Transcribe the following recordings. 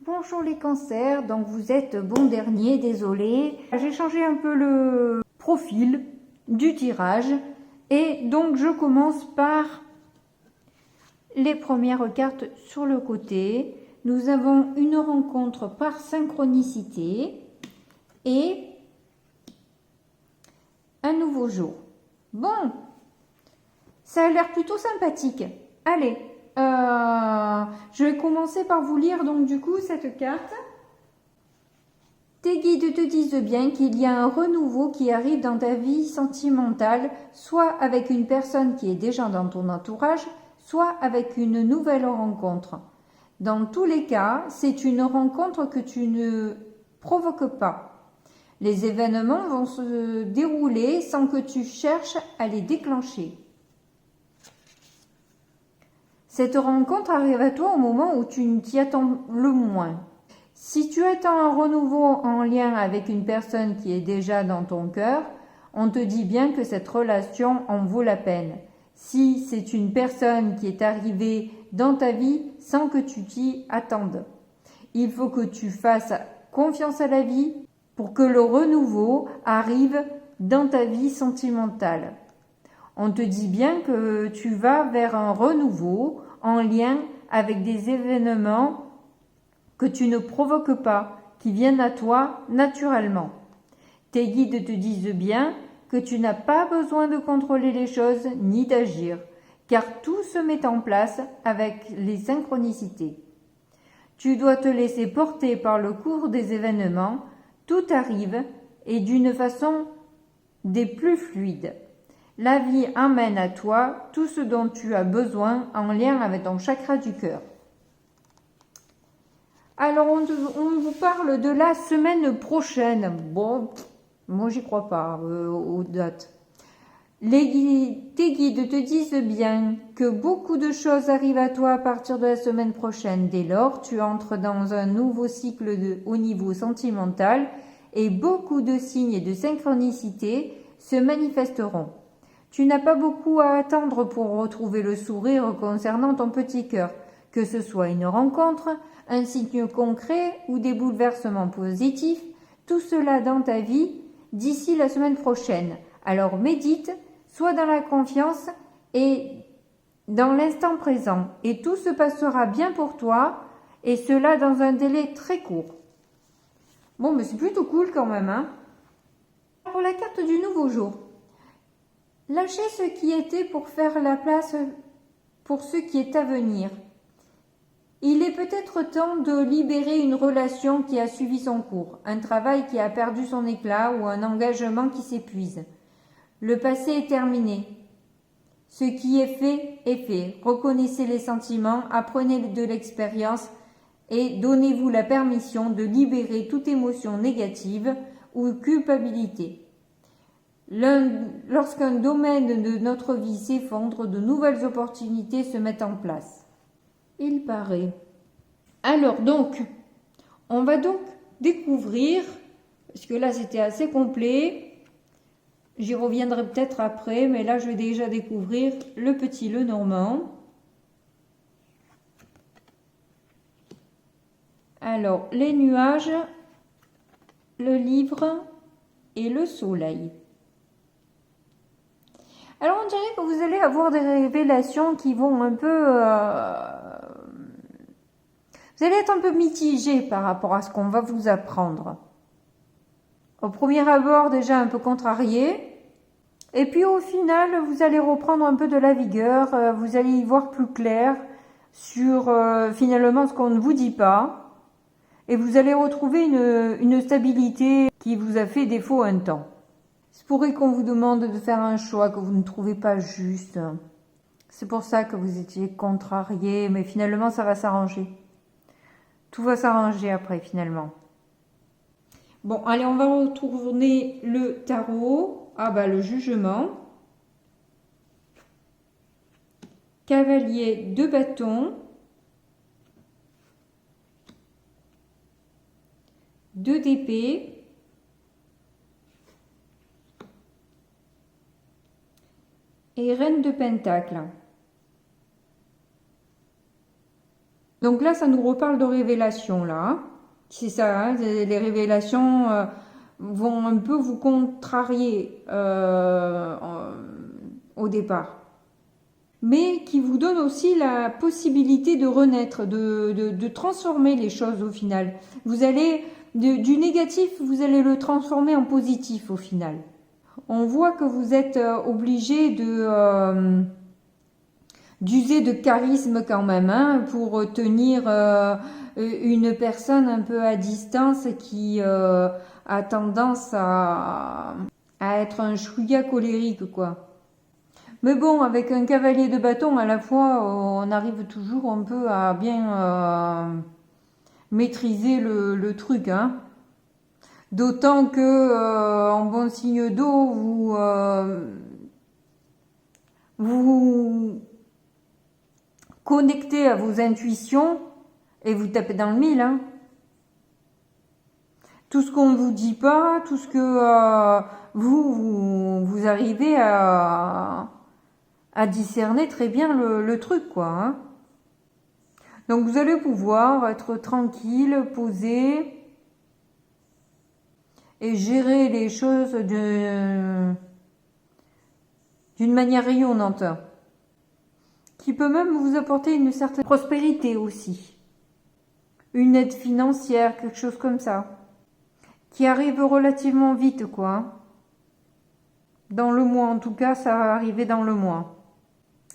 Bonjour les cancers, donc vous êtes bon dernier, désolé. J'ai changé un peu le profil du tirage et donc je commence par les premières cartes sur le côté. Nous avons une rencontre par synchronicité et un nouveau jour. Bon, ça a l'air plutôt sympathique. Allez, je vais commencer par vous lire donc du coup cette carte. Tes guides te disent bien qu'il y a un renouveau qui arrive dans ta vie sentimentale, soit avec une personne qui est déjà dans ton entourage, soit avec une nouvelle rencontre. Dans tous les cas, c'est une rencontre que tu ne provoques pas. Les événements vont se dérouler sans que tu cherches à les déclencher. Cette rencontre arrive à toi au moment où tu ne t'y attends le moins. Si tu attends un renouveau en lien avec une personne qui est déjà dans ton cœur, on te dit bien que cette relation en vaut la peine. Si c'est une personne qui est arrivée dans ta vie sans que tu t'y attendes, il faut que tu fasses confiance à la vie pour que le renouveau arrive dans ta vie sentimentale. On te dit bien que tu vas vers un renouveau en lien avec des événements que tu ne provoques pas, qui viennent à toi naturellement. Tes guides te disent bien que tu n'as pas besoin de contrôler les choses ni d'agir, car tout se met en place avec les synchronicités. Tu dois te laisser porter par le cours des événements, tout arrive et d'une façon des plus fluides. La vie amène à toi tout ce dont tu as besoin en lien avec ton chakra du cœur. Alors, on vous parle de la semaine prochaine. Bon, moi, j'y crois pas aux dates. Tes guides te disent bien que beaucoup de choses arrivent à toi à partir de la semaine prochaine. Dès lors, tu entres dans un nouveau cycle au niveau sentimental et beaucoup de signes et de synchronicité se manifesteront. Tu n'as pas beaucoup à attendre pour retrouver le sourire concernant ton petit cœur, que ce soit une rencontre, un signe concret ou des bouleversements positifs, tout cela dans ta vie d'ici la semaine prochaine. Alors médite, sois dans la confiance et dans l'instant présent et tout se passera bien pour toi et cela dans un délai très court. Bon, mais c'est plutôt cool quand même, hein. Pour la carte du nouveau jour, lâchez ce qui était pour faire la place pour ce qui est à venir. Il est peut-être temps de libérer une relation qui a suivi son cours, un travail qui a perdu son éclat ou un engagement qui s'épuise. Le passé est terminé. Ce qui est fait est fait. Reconnaissez les sentiments, apprenez de l'expérience et donnez-vous la permission de libérer toute émotion négative ou culpabilité. Lorsqu'un domaine de notre vie s'effondre, de nouvelles opportunités se mettent en place. Il paraît. Alors donc, on va donc découvrir, parce que là c'était assez complet, j'y reviendrai peut-être après, mais là je vais déjà découvrir le petit Lenormand. Alors, les nuages, le livre et le soleil. Alors on dirait que vous allez avoir des révélations qui vont un peu... Vous allez être un peu mitigé par rapport à ce qu'on va vous apprendre. Au premier abord, déjà un peu contrarié. Et puis au final, vous allez reprendre un peu de la vigueur. Vous allez y voir plus clair sur finalement ce qu'on ne vous dit pas. Et vous allez retrouver une stabilité qui vous a fait défaut un temps. Il se pourrait qu'on vous demande de faire un choix que vous ne trouvez pas juste. C'est pour ça que vous étiez contrarié, mais finalement ça va s'arranger. Tout va s'arranger après finalement. Bon, allez, on va retourner le tarot. Ah bah le jugement. Cavalier de bâton. 2 d'épée. Et reine de pentacle. Donc là, ça nous reparle de révélations, là. C'est ça, hein, les révélations vont un peu vous contrarier au départ. Mais qui vous donne aussi la possibilité de renaître, de transformer les choses au final. Vous allez, du négatif, vous allez le transformer en positif au final. On voit que vous êtes obligé d'user de charisme quand même, hein, pour tenir une personne un peu à distance qui a tendance à être un chouïa colérique, quoi. Mais bon, avec un cavalier de bâton, à la fois, on arrive toujours un peu à bien maîtriser le truc, hein. D'autant que, en bon signe d'eau, vous connectez à vos intuitions et vous tapez dans le mille, hein. Tout ce qu'on ne vous dit pas, tout ce que vous arrivez à discerner très bien le truc, quoi, hein. Donc vous allez pouvoir être tranquille, posé et gérer les choses d'une manière rayonnante, qui peut même vous apporter une certaine prospérité aussi, une aide financière, quelque chose comme ça, qui arrive relativement vite, quoi. Dans le mois, en tout cas, ça va arriver dans le mois.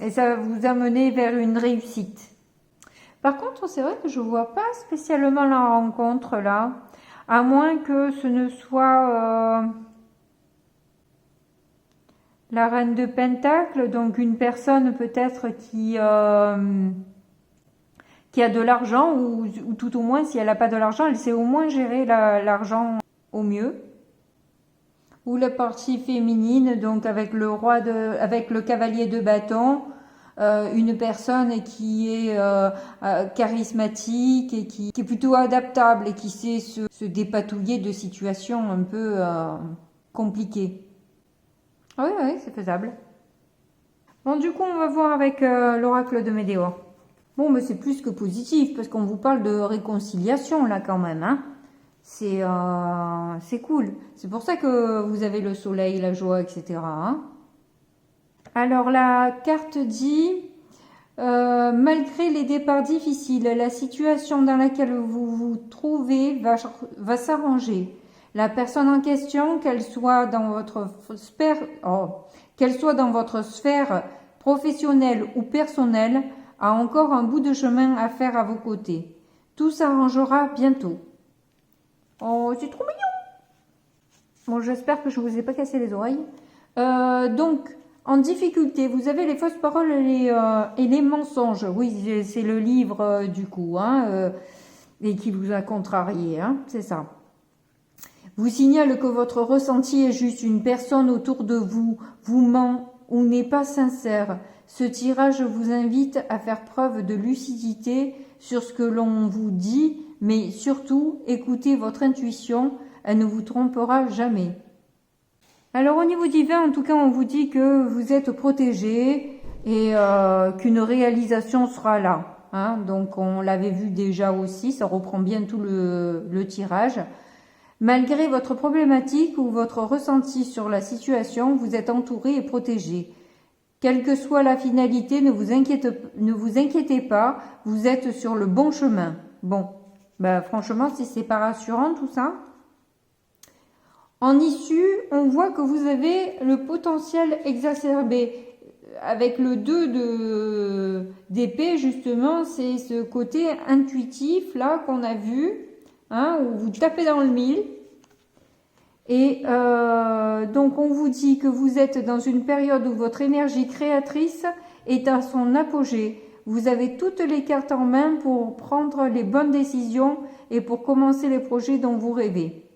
Et ça va vous amener vers une réussite. Par contre, c'est vrai que je vois pas spécialement la rencontre là, à moins que ce ne soit la reine de Pentacle, donc une personne peut-être qui a de l'argent, ou tout au moins si elle n'a pas de l'argent, elle sait au moins gérer l'argent au mieux. Ou la partie féminine, donc avec avec le cavalier de bâton, une personne qui est charismatique et qui est plutôt adaptable et qui sait se dépatouiller de situations un peu compliquées. Oui, c'est faisable. Bon, du coup, on va voir avec l'oracle de Médéor. Bon, mais c'est plus que positif, parce qu'on vous parle de réconciliation, là, quand même, hein. C'est cool. C'est pour ça que vous avez le soleil, la joie, etc., hein. Alors, la carte dit, malgré les départs difficiles, la situation dans laquelle vous vous trouvez va s'arranger. La personne en question, qu'elle soit dans votre sphère professionnelle ou personnelle, a encore un bout de chemin à faire à vos côtés. Tout s'arrangera bientôt. Oh, c'est trop mignon! Bon, j'espère que je vous ai pas cassé les oreilles. Donc, en difficulté, vous avez les fausses paroles et les mensonges. Oui, c'est le livre du coup, hein, et qui vous a contrarié, hein, c'est ça. Vous signale que votre ressenti est juste, une personne autour de vous ment ou n'est pas sincère. Ce tirage vous invite à faire preuve de lucidité sur ce que l'on vous dit, mais surtout, écoutez votre intuition, elle ne vous trompera jamais. Alors au niveau divin, en tout cas, on vous dit que vous êtes protégé et qu'une réalisation sera là, hein. Donc on l'avait vu déjà aussi, ça reprend bien tout le tirage. Malgré votre problématique ou votre ressenti sur la situation, vous êtes entouré et protégé. Quelle que soit la finalité, ne vous inquiétez pas, vous êtes sur le bon chemin. Bon, bah franchement, si c'est pas rassurant tout ça. En issue, on voit que vous avez le potentiel exacerbé. Avec le 2 d'épée, justement, c'est ce côté intuitif là qu'on a vu, hein, où vous tapez dans le mille. Et donc on vous dit que vous êtes dans une période où votre énergie créatrice est à son apogée. Vous avez toutes les cartes en main pour prendre les bonnes décisions et pour commencer les projets dont vous rêvez.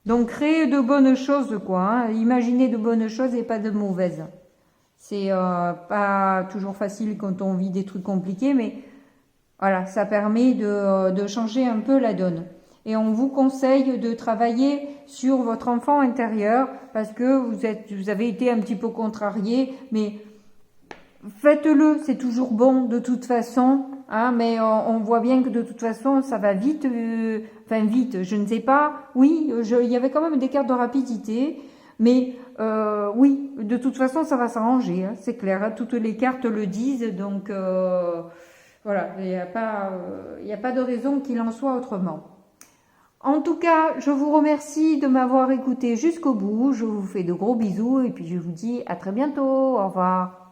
Donc créez de bonnes choses, quoi, hein. Imaginez de bonnes choses et pas de mauvaises. C'est pas toujours facile quand on vit des trucs compliqués, mais voilà, ça permet de changer un peu la donne. Et on vous conseille de travailler sur votre enfant intérieur parce que vous avez été un petit peu contrarié, mais faites-le, c'est toujours bon de toute façon, hein, mais on voit bien que de toute façon ça va vite, enfin vite, je ne sais pas, oui, il y avait quand même des cartes de rapidité, mais oui, de toute façon ça va s'arranger, hein, c'est clair, hein, toutes les cartes le disent, donc voilà, il n'y a pas de raison qu'il en soit autrement. En tout cas, je vous remercie de m'avoir écouté jusqu'au bout, je vous fais de gros bisous et puis je vous dis à très bientôt, au revoir.